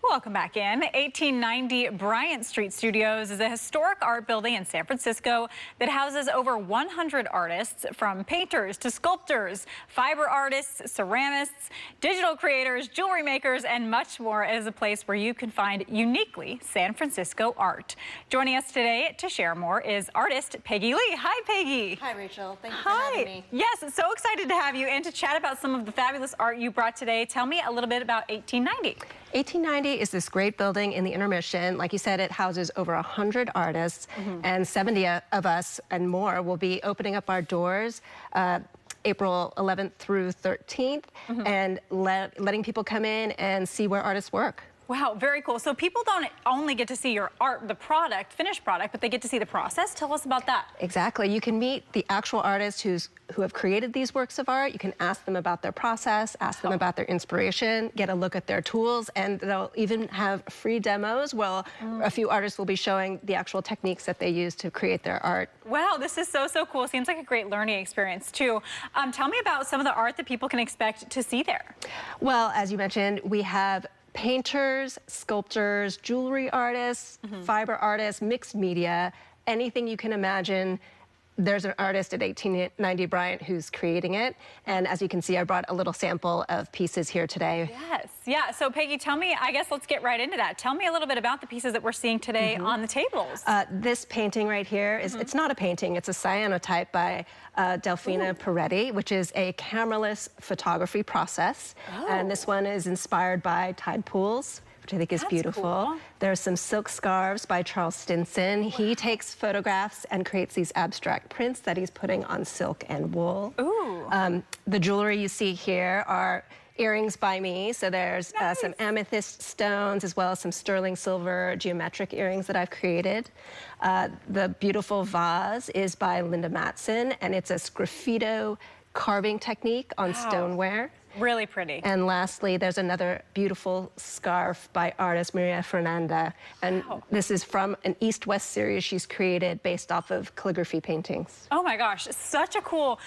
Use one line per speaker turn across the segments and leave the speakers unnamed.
Welcome back in. 1890 Bryant Street Studios is a historic art building in San Francisco that houses over 100 artists, from painters to sculptors, fiber artists, ceramists, digital creators, jewelry makers, and much more. It is a place where you can find uniquely San Francisco art. Joining us today to share more is artist Peggy Lee. Hi, Peggy.
Hi, Rachel. Thank you for having me.
Yes, so excited to have you and to chat about some of the fabulous art you brought today. Tell me a little bit about 1890.
1890 is this great building in the Intermission. Like you said, it houses over 100 artists, and 70 of us and more will be opening up our doors April 11th through 13th, and letting people come in and see where artists work.
Wow, very cool. So people don't only get to see your art, the product, finished product, but they get to see the process. Tell us about that.
Exactly. You can meet the actual artists who have created these works of art. You can ask them about their process, ask them about their inspiration, get a look at their tools, and they'll even have free demos. Well, a few artists will be showing the actual techniques that they use to create their art.
Wow, this is so cool. Seems like a great learning experience too. Tell me about some of the art that people can expect to see there.
Well, as you mentioned, we have painters, sculptors, jewelry artists, fiber artists, mixed media, anything you can imagine. There's an artist at 1890 Bryant who's creating it. And as you can see, I brought a little sample of pieces here today.
Yes, yeah. So Peggy, tell me, I guess let's get right into that. Tell me a little bit about the pieces that we're seeing today on the tables.
This painting right here is, it's not a painting, it's a cyanotype by Delfina Peretti, which is a cameraless photography process. And this one is inspired by tide pools, which I think is beautiful.
Cool.
There's some silk scarves by Charles Stinson. Wow. He takes photographs and creates these abstract prints that he's putting on silk and wool.
Ooh.
The jewelry you see here are earrings by me. So there's some amethyst stones, as well as some sterling silver geometric earrings that I've created. The beautiful vase is by Linda Matson, and it's a sgraffito carving technique on stoneware.
Really pretty.
And lastly, there's another beautiful scarf by artist Maria Fernanda. And this is from an East-West series she's created based off of calligraphy paintings.
Oh my gosh, such a cool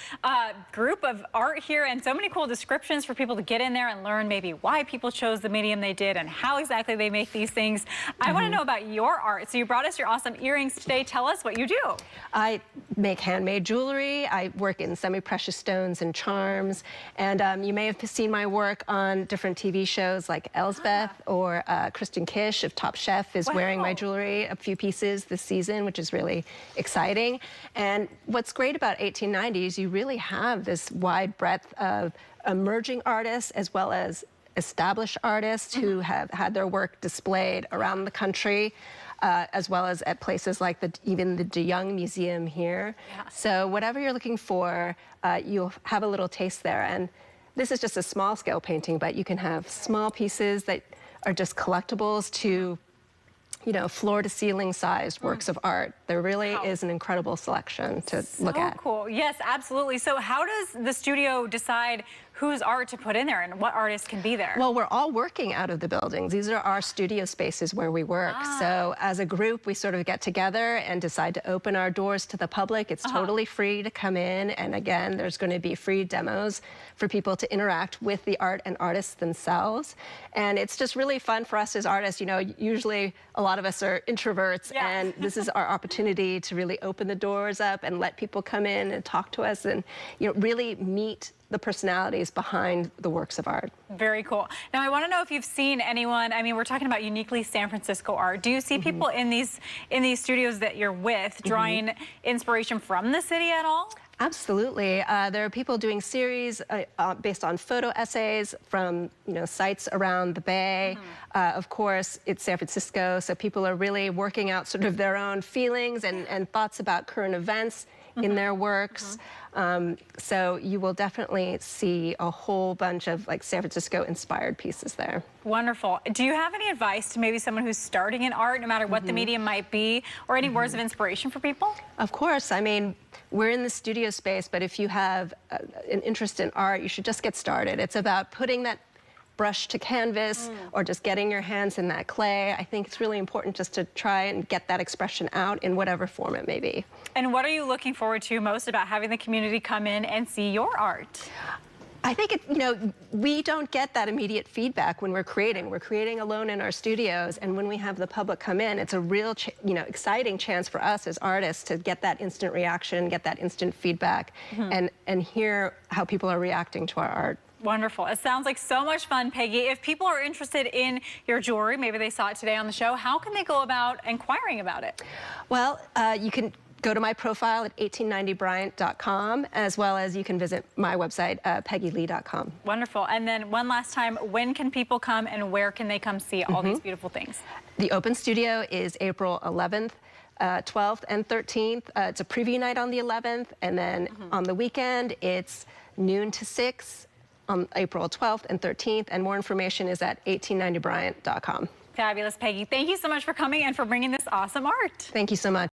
group of art here, and so many cool descriptions for people to get in there and learn maybe why people chose the medium they did and how exactly they make these things. I want to know about your art. So you brought us your awesome earrings today. Tell us what you do.
I make handmade jewelry. I work in semi-precious stones and charms. And you may have seen my work on different TV shows like Elsbeth, or Kristen Kish of Top Chef is wearing my jewelry, a few pieces this season, which is really exciting. And what's great about 1890 is you really have this wide breadth of emerging artists as well as established artists who have had their work displayed around the country, as well as at places like even the De Young Museum here. So whatever you're looking for, you'll have a little taste there. And this is just a small scale painting, but you can have small pieces that are just collectibles to, you know, floor to ceiling sized works of art. There really is an incredible selection to look at.
So cool. Yes, absolutely. So how does the studio decide whose art to put in there and what artists can be there?
Well, we're all working out of the buildings. These are our studio spaces where we work. So as a group, we sort of get together and decide to open our doors to the public. It's totally free to come in. And again, there's going to be free demos for people to interact with the art and artists themselves. And it's just really fun for us as artists. You know, usually a lot of us are introverts, and this is our opportunity to really open the doors up and let people come in and talk to us and, you know, really meet the personalities behind the works of art.
Very cool. Now, I want to know if you've seen anyone, I mean, we're talking about uniquely San Francisco art. Do you see people in these studios that you're with drawing inspiration from the city at all?
Absolutely. There are people doing series based on photo essays from, you know, sites around the Bay. Of course, it's San Francisco, so people are really working out sort of their own feelings and thoughts about current events in their works. So you will definitely see a whole bunch of like San Francisco inspired pieces there.
Wonderful. Do you have any advice to maybe someone who's starting in art, no matter what the medium might be, or any words of inspiration for people?
Of course. I mean, we're in the studio space, but if you have an interest in art, you should just get started. It's about putting that brush to canvas or just getting your hands in that clay. I think it's really important just to try and get that expression out in whatever form it may be.
And what are you looking forward to most about having the community come in and see your art?
I think we don't get that immediate feedback when we're creating. We're creating alone in our studios, and when we have the public come in, it's a real, exciting chance for us as artists to get that instant reaction, get that instant feedback, and hear how people are reacting to our art.
Wonderful. It sounds like so much fun, Peggy. If people are interested in your jewelry, maybe they saw it today on the show, how can they go about inquiring about it?
Well, you can go to my profile at 1890bryant.com, as well as you can visit my website, peggylee.com.
Wonderful. And then one last time, when can people come and where can they come see all these beautiful things?
The open studio is April 11th. 12th and 13th. It's a preview night on the 11th, and then on the weekend, it's noon to 6 on April 12th and 13th, and more information is at 1890bryant.com.
Fabulous, Peggy. Thank you so much for coming and for bringing this awesome art.
Thank you so much.